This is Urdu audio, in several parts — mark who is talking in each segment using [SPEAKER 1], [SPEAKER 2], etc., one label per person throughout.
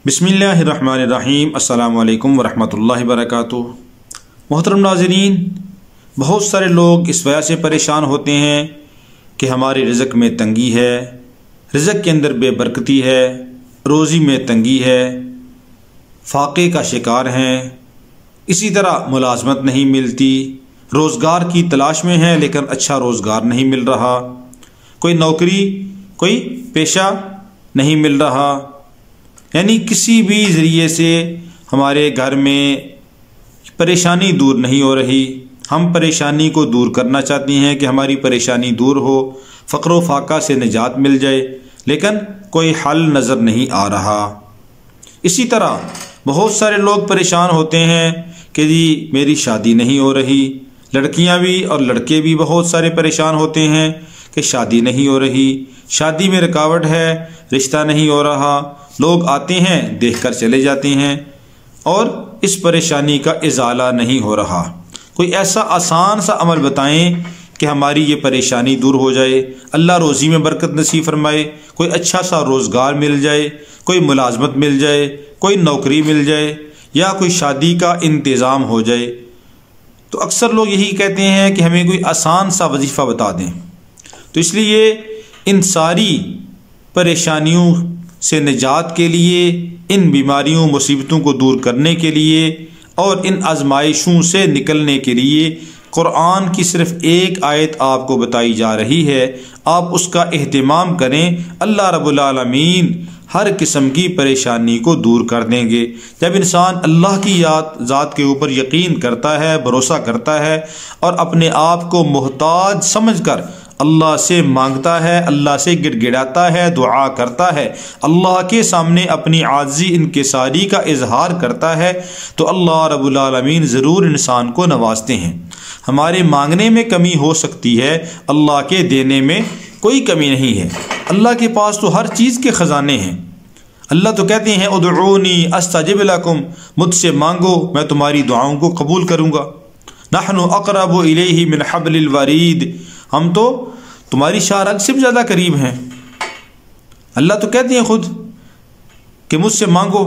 [SPEAKER 1] بسم اللہ الرحمن الرحیم۔ السلام علیکم ورحمۃ اللہ وبرکاتہ۔ محترم ناظرین، بہت سارے لوگ اس وجہ سے پریشان ہوتے ہیں کہ ہمارے رزق میں تنگی ہے، رزق کے اندر بے برکتی ہے، روزی میں تنگی ہے، فاقے کا شکار ہیں، اسی طرح ملازمت نہیں ملتی، روزگار کی تلاش میں ہے لیکن اچھا روزگار نہیں مل رہا، کوئی نوکری کوئی پیشہ نہیں مل رہا، یعنی کسی بھی ذریعے سے ہمارے گھر میں پریشانی دور نہیں ہو رہی۔ ہم پریشانی کو دور کرنا چاہتے ہیں کہ ہماری پریشانی دور ہو، فقر و فاقہ سے نجات مل جائے، لیکن کوئی حل نظر نہیں آ رہا۔ اسی طرح بہت سارے لوگ پریشان ہوتے ہیں کہ جی میری شادی نہیں ہو رہی، لڑکیاں بھی اور لڑکے بھی بہت سارے پریشان ہوتے ہیں کہ شادی نہیں ہو رہی، شادی میں رکاوٹ ہے، رشتہ نہیں ہو رہا، لوگ آتے ہیں دیکھ کر چلے جاتے ہیں اور اس پریشانی کا ازالہ نہیں ہو رہا۔ کوئی ایسا آسان سا عمل بتائیں کہ ہماری یہ پریشانی دور ہو جائے، اللہ روزی میں برکت نصیب فرمائے، کوئی اچھا سا روزگار مل جائے، کوئی ملازمت مل جائے، کوئی نوکری مل جائے یا کوئی شادی کا انتظام ہو جائے۔ تو اکثر لوگ یہی کہتے ہیں کہ ہمیں کوئی آسان سا وظیفہ بتا دیں۔ تو اس لیے ان ساری پریشانیوں سے نجات کے لیے، ان بیماریوں مصیبتوں کو دور کرنے کے لیے اور ان آزمائشوں سے نکلنے کے لیے قرآن کی صرف ایک آیت آپ کو بتائی جا رہی ہے، آپ اس کا اہتمام کریں، اللہ رب العالمین ہر قسم کی پریشانی کو دور کر دیں گے۔ جب انسان اللہ کی ذات کے اوپر یقین کرتا ہے، بھروسہ کرتا ہے اور اپنے آپ کو محتاج سمجھ کر اللہ سے مانگتا ہے، اللہ سے گڑ گڑاتا ہے، دعا کرتا ہے، اللہ کے سامنے اپنی عاجزی انکساری کا اظہار کرتا ہے، تو اللہ رب العالمین ضرور انسان کو نوازتے ہیں۔ ہمارے مانگنے میں کمی ہو سکتی ہے، اللہ کے دینے میں کوئی کمی نہیں ہے۔ اللہ کے پاس تو ہر چیز کے خزانے ہیں۔ اللہ تو کہتے ہیں ادعونی استجب لکم، مجھ سے مانگو میں تمہاری دعاؤں کو قبول کروں گا۔ نحن اقرب الیہ من حبل الورید، ہم تو تمہاری شاہ رگ سے بھی زیادہ قریب ہیں۔ اللہ تو کہتے ہیں خود کہ مجھ سے مانگو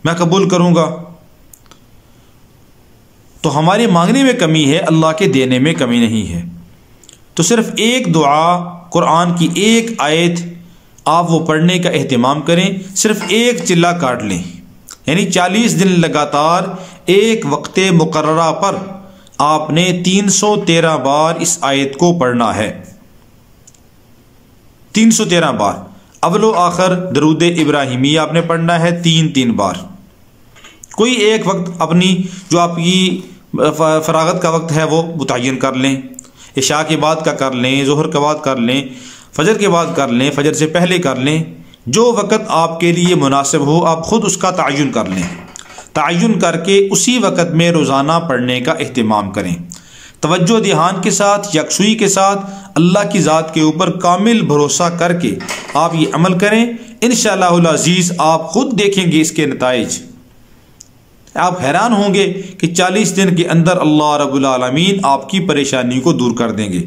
[SPEAKER 1] میں قبول کروں گا۔ تو ہمارے مانگنے میں کمی ہے، اللہ کے دینے میں کمی نہیں ہے۔ تو صرف ایک دعا، قرآن کی ایک آیت آپ وہ پڑھنے کا اہتمام کریں، صرف ایک چلہ کاٹ لیں، یعنی 40 دن لگاتار ایک وقت مقررہ پر آپ نے 313 بار اس آیت کو پڑھنا ہے، 313 بار۔ اول و آخر درود ابراہیمی آپ نے پڑھنا ہے 3 بار۔ کوئی ایک وقت اپنی جو آپ کی فراغت کا وقت ہے وہ متعین کر لیں، عشاء کے بعد کا کر لیں، ظہر کے بعد کر لیں، فجر کے بعد کر لیں، فجر سے پہلے کر لیں، جو وقت آپ کے لیے مناسب ہو آپ خود اس کا تعین کر لیں، تعین کر کے اسی وقت میں روزانہ پڑھنے کا اہتمام کریں۔ توجہ دھیان کے ساتھ، یکسوئی کے ساتھ، اللہ کی ذات کے اوپر کامل بھروسہ کر کے آپ یہ عمل کریں، انشاءاللہ العزیز آپ خود دیکھیں گے اس کے نتائج۔ آپ حیران ہوں گے کہ 40 دن کے اندر اللہ رب العالمین آپ کی پریشانی کو دور کر دیں گے۔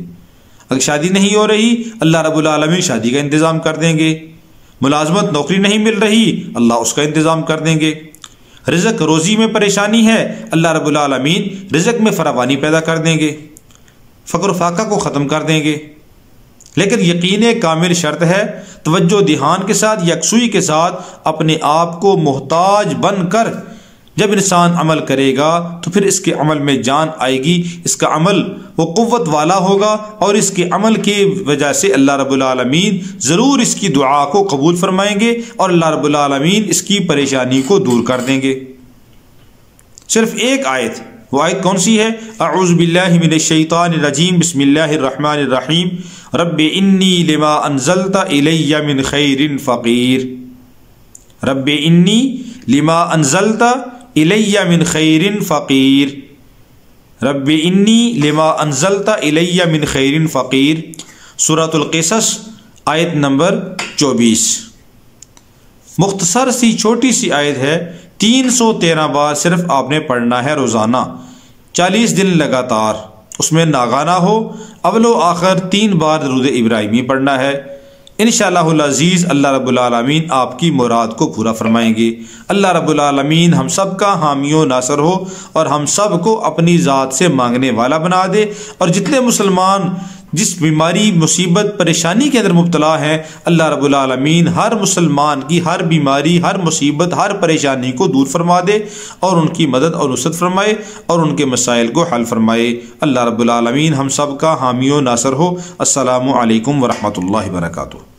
[SPEAKER 1] اگر شادی نہیں ہو رہی، اللہ رب العالمین شادی کا انتظام کر دیں گے۔ ملازمت نوکری نہیں مل رہی، اللہ اس کا انتظام کر دیں گے۔ رزق روزی میں پریشانی ہے، اللہ رب العالمین رزق میں فراوانی پیدا کر دیں گے، فقر و فاقہ کو ختم کر دیں گے۔ لیکن یقین کامل شرط ہے، توجہ دھیان کے ساتھ، یکسوئی کے ساتھ، اپنے آپ کو محتاج بن کر جب انسان عمل کرے گا تو پھر اس کے عمل میں جان آئے گی، اس کا عمل وہ قوت والا ہوگا اور اس کے عمل کی وجہ سے اللہ رب العالمین ضرور اس کی دعا کو قبول فرمائیں گے اور اللہ رب العالمین اس کی پریشانی کو دور کر دیں گے۔ صرف ایک آیت، وہ آیت کون سی ہے؟ اعوذ باللہ من الشیطان الرجیم، بسم اللہ الرحمن الرحیم، رب انی لما انزلت الی من خیر فقیر، رب انی لما انزلت الی من خیر فقیر، رب انی لما انزلت الی من خیر فقیر، سورۃ القصص آیت نمبر 24۔ مختصر سی چھوٹی سی آیت ہے، 313 بار صرف آپ نے پڑھنا ہے روزانہ، 40 دن لگاتار، اس میں ناغہ نہ ہو، اول و آخر 3 بار درود ابراہیمی پڑھنا ہے، انشاءاللہ العزیز اللہ رب العالمین آپ کی مراد کو پورا فرمائیں گے۔ اللہ رب العالمین ہم سب کا حامی و ناصر ہو اور ہم سب کو اپنی ذات سے مانگنے والا بنا دے، اور جتنے مسلمان جس بیماری مصیبت پریشانی کے اندر مبتلا ہیں، اللہ رب العالمین ہر مسلمان کی ہر بیماری ہر مصیبت ہر پریشانی کو دور فرما دے اور ان کی مدد اور نصرت فرمائے اور ان کے مسائل کو حل فرمائے۔ اللہ رب العالمین ہم سب کا حامی و ناصر ہو۔ السلام علیکم ورحمۃ اللہ وبرکاتہ۔